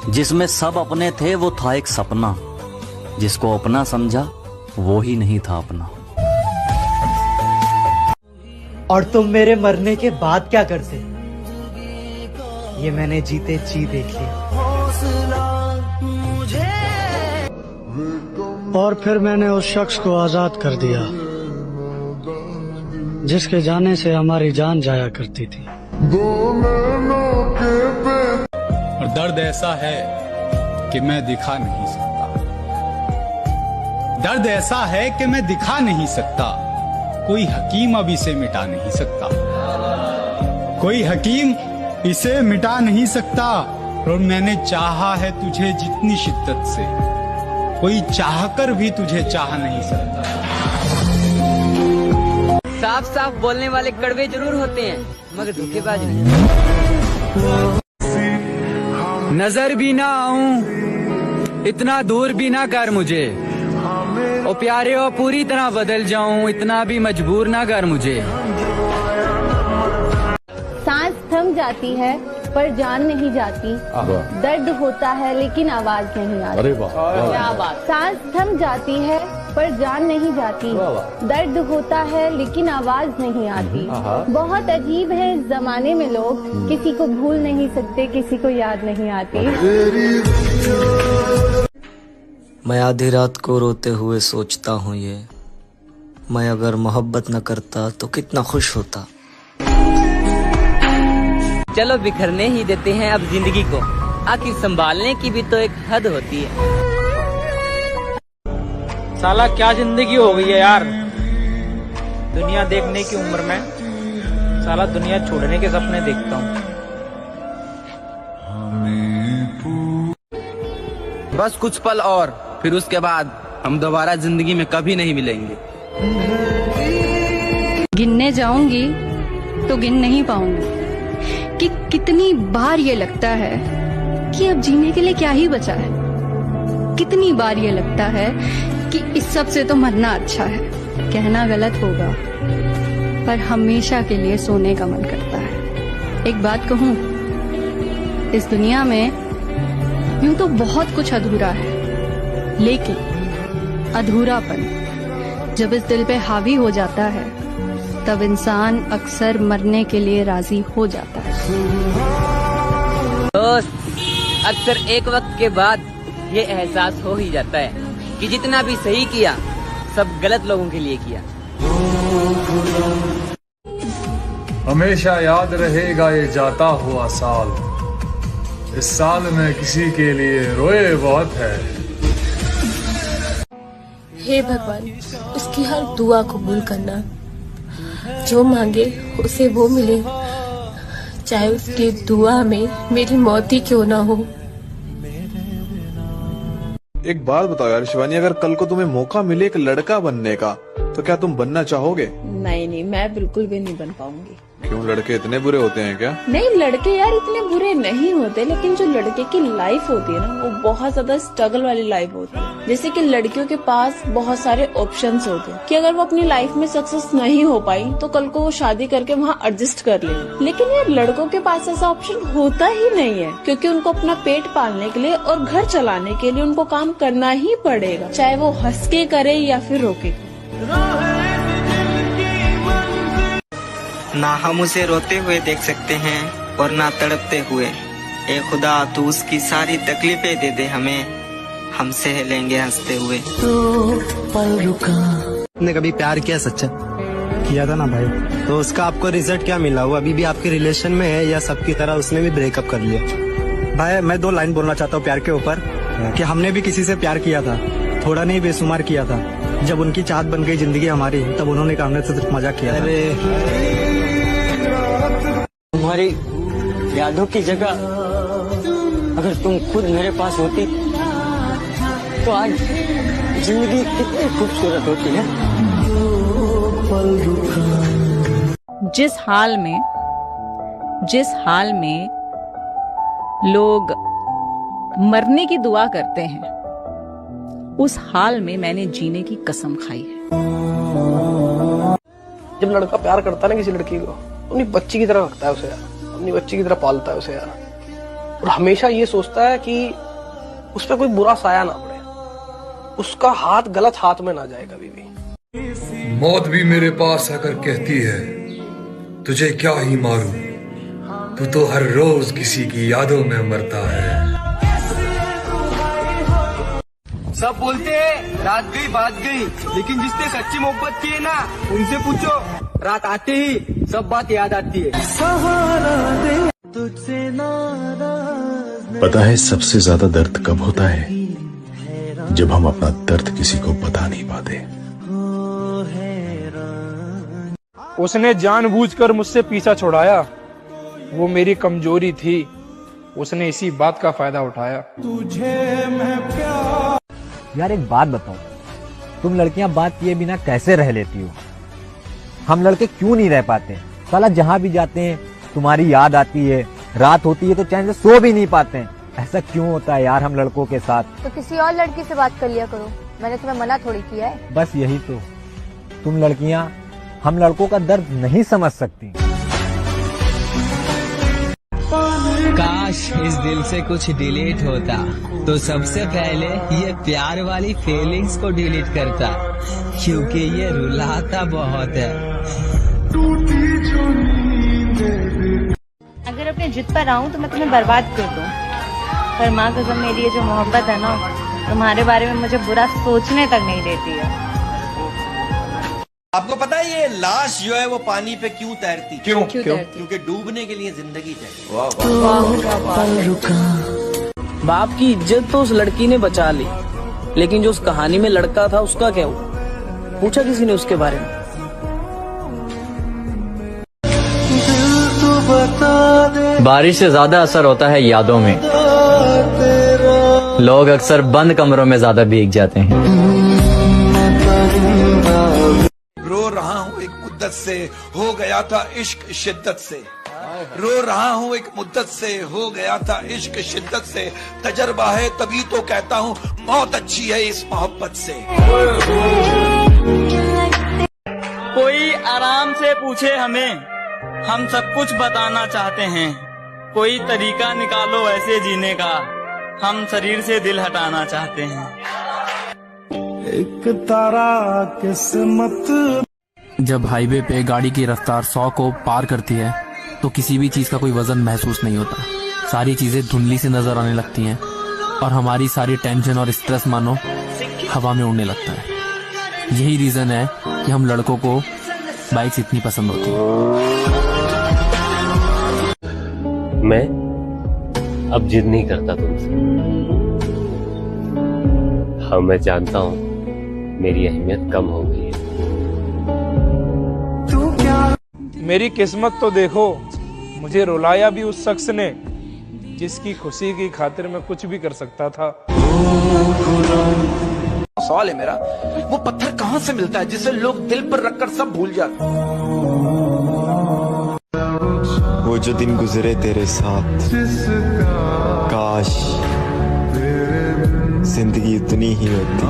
जिसमें सब अपने थे वो था एक सपना, जिसको अपना समझा वो ही नहीं था अपना। और तुम मेरे मरने के बाद क्या करते, ये मैंने जीते जी देख लिया। और फिर मैंने उस शख्स को आजाद कर दिया जिसके जाने से हमारी जान जाया करती थी। और दर्द ऐसा है कि मैं दिखा नहीं सकता। दर्द ऐसा है कि मैं दिखा नहीं सकता। कोई हकीम अब इसे मिटा नहीं सकता। कोई हकीम इसे मिटा नहीं सकता। और मैंने चाहा है तुझे जितनी शिद्दत से, कोई चाहकर भी तुझे चाह नहीं सकता। साफ साफ बोलने वाले कड़वे जरूर होते हैं, मगर धोखेबाज नहीं। नजर भी ना आऊं, इतना दूर भी ना कर मुझे। ओ प्यारे ओ पूरी तरह बदल जाऊं, इतना भी मजबूर ना कर मुझे। सांस थम जाती है पर जान नहीं जाती, दर्द होता है लेकिन आवाज नहीं आती। अरे वाह, क्या बात। सांस थम जाती है पर जान नहीं जाती, दर्द होता है लेकिन आवाज नहीं आती। बहुत अजीब है इस जमाने में लोग, किसी को भूल नहीं सकते, किसी को याद नहीं आती। मैं आधी रात को रोते हुए सोचता हूँ ये, मैं अगर मोहब्बत न करता तो कितना खुश होता। चलो बिखरने ही देते हैं अब जिंदगी को, आखिर संभालने की भी तो एक हद होती है। साला क्या जिंदगी हो गई है यार, दुनिया देखने की उम्र में साला दुनिया छोड़ने के सपने देखता हूँ। बस कुछ पल और, फिर उसके बाद हम दोबारा जिंदगी में कभी नहीं मिलेंगे। गिनने जाऊंगी तो गिन नहीं पाऊंगी कि कितनी बार ये लगता है कि अब जीने के लिए क्या ही बचा है। कितनी बार ये लगता है कि इस सब से तो मरना अच्छा है। कहना गलत होगा पर हमेशा के लिए सोने का मन करता है। एक बात कहूँ, इस दुनिया में यूं तो बहुत कुछ अधूरा है, लेकिन अधूरापन जब इस दिल पे हावी हो जाता है तब इंसान अक्सर मरने के लिए राजी हो जाता है। दोस्त, अक्सर एक वक्त के बाद ये एहसास हो ही जाता है कि जितना भी सही किया सब गलत लोगों के लिए किया। हमेशा याद रहेगा ये जाता हुआ साल, इस साल में किसी के लिए रोए बहुत है। हे भगवान, उसकी हर दुआ कबूल करना, जो मांगे उसे वो मिले, चाहे उसकी दुआ में मेरी मौत ही क्यों ना हो। एक बात बताओ यार शिवानी, अगर कल को तुम्हें मौका मिले एक लड़का बनने का तो क्या तुम बनना चाहोगे? नहीं, मैं बिल्कुल भी नहीं बन पाऊंगी। क्यों, लड़के इतने बुरे होते हैं क्या? नहीं, लड़के यार इतने बुरे नहीं होते, लेकिन जो लड़के की लाइफ होती है ना, वो बहुत ज्यादा स्ट्रगल वाली लाइफ होती है। जैसे कि लड़कियों के पास बहुत सारे ऑप्शंस होते हैं कि अगर वो अपनी लाइफ में सक्सेस नहीं हो पाई तो कल को वो शादी करके वहाँ एडजस्ट कर लेंगे। लेकिन यार लड़कों के पास ऐसा ऑप्शन होता ही नहीं है, क्योंकि उनको अपना पेट पालने के लिए और घर चलाने के लिए उनको काम करना ही पड़ेगा, चाहे वो हंस के करे या फिर रोके। ना हम उसे रोते हुए देख सकते हैं और ना तड़पते हुए। ए खुदा, तू उसकी सारी तकलीफें दे दे हमें, हम सह लेंगे हंसते हुए। आपने कभी प्यार किया सच्चा? किया था ना भाई, तो उसका आपको रिजल्ट क्या मिला? वो अभी भी आपके रिलेशन में है या सबकी तरह उसने भी ब्रेकअप कर लिया? भाई मैं 2 लाइन बोलना चाहता हूँ प्यार के ऊपर, कि हमने भी किसी से प्यार किया था, थोड़ा नहीं बेशुमार किया था। जब उनकी चाहत बन गई जिंदगी हमारी, तब उन्होंने कहा हमने तो सिर्फ मजाक किया था। तुम्हारी यादों की जगह अगर तुम खुद मेरे पास होती तो आज जिंदगी कितनी खूबसूरत होती है। जिस हाल में लोग मरने की दुआ करते हैं, उस हाल में मैंने जीने की कसम खाई है। जब लड़का प्यार करता है ना किसी लड़की को, अपनी बच्ची की तरह रखता है उसे यार, अपनी बच्ची की तरह पालता है उसे यार। और हमेशा ये सोचता है कि उस पर कोई बुरा साया ना पड़े, उसका हाथ गलत हाथ में ना जाए कभी भी। मौत भी मेरे पास आकर कहती है तुझे क्या ही मारूं, तू तो हर रोज किसी की यादों में मरता है। सब बोलते हैं रात गई बात गई, लेकिन जिसने सच्ची मोहब्बत की है ना, उनसे पूछो, रात आते ही सब बात याद आती है। पता है सबसे ज्यादा दर्द कब होता है? जब हम अपना दर्द किसी को बता नहीं पाते। उसने जानबूझकर मुझसे पीछा छुड़ाया, वो मेरी कमजोरी थी, उसने इसी बात का फायदा उठाया। यार एक बात बताओ, तुम लड़कियां बात किए बिना कैसे रह लेती हो? हम लड़के क्यों नहीं रह पाते? साला जहां भी जाते हैं तुम्हारी याद आती है, रात होती है तो चैन से सो भी नहीं पाते हैं। ऐसा क्यों होता है यार हम लड़कों के साथ? तो किसी और लड़की से बात कर लिया करो, मैंने तुम्हें मना थोड़ी किया है। बस यही तो, तुम लड़कियां हम लड़कों का दर्द नहीं समझ सकती। काश इस दिल से कुछ डिलीट होता तो सबसे पहले ये प्यार वाली फीलिंग्स को डिलीट करता, क्योंकि ये रुलाता बहुत है। अगर अपने जिद पर आऊं तो मैं तुम्हें बर्बाद कर दूं, पर माँ कसम मेरी ये जो मोहब्बत है ना, तुम्हारे बारे में मुझे बुरा सोचने तक नहीं देती है। आपको पता है ये लाश जो है वो पानी पे क्यों तैरती? क्यों? क्योंकि डूबने के लिए जिंदगी चाहिए। बाप की इज्जत तो उस लड़की ने बचा ली, लेकिन जो उस कहानी में लड़का था उसका क्या हुआ? पूछा किसी ने उसके बारे में? बारिश से ज्यादा असर होता है यादों में। लोग अक्सर बंद कमरों में ज्यादा भीग जाते हैं। रो रहा हूँ एक मुद्दत से, हो गया था इश्क शिद्दत से। रो रहा हूँ एक मुद्दत से, हो गया था इश्क शिद्दत से। तजर्बा है तभी तो कहता हूँ मौत अच्छी है इस मोहब्बत से। कोई आराम से पूछे हमें, हम सब कुछ बताना चाहते हैं। कोई तरीका निकालो ऐसे जीने का, हम शरीर से दिल हटाना चाहते हैं। एक तारा किस्मत। जब हाईवे पे गाड़ी की रफ्तार 100 को पार करती है तो किसी भी चीज का कोई वजन महसूस नहीं होता। सारी चीजें धुंधली से नजर आने लगती हैं और हमारी सारी टेंशन और स्ट्रेस मानो हवा में उड़ने लगता है। यही रीजन है कि हम लड़कों को बाइक्स इतनी पसंद होती हैं। मैं अब जिद नहीं करता तुमसे। हाँ मैं जानता हूँ मेरी अहमियत कम हो गई है। मेरी किस्मत तो देखो, मुझे रुलाया भी उस शख्स ने जिसकी खुशी की खातिर मैं कुछ भी कर सकता था। सवाल है मेरा, वो पत्थर कहाँ से मिलता है जिसे लोग दिल पर रखकर सब भूल जाते? वो जो दिन गुजरे तेरे साथ, काश जिंदगी इतनी ही होती।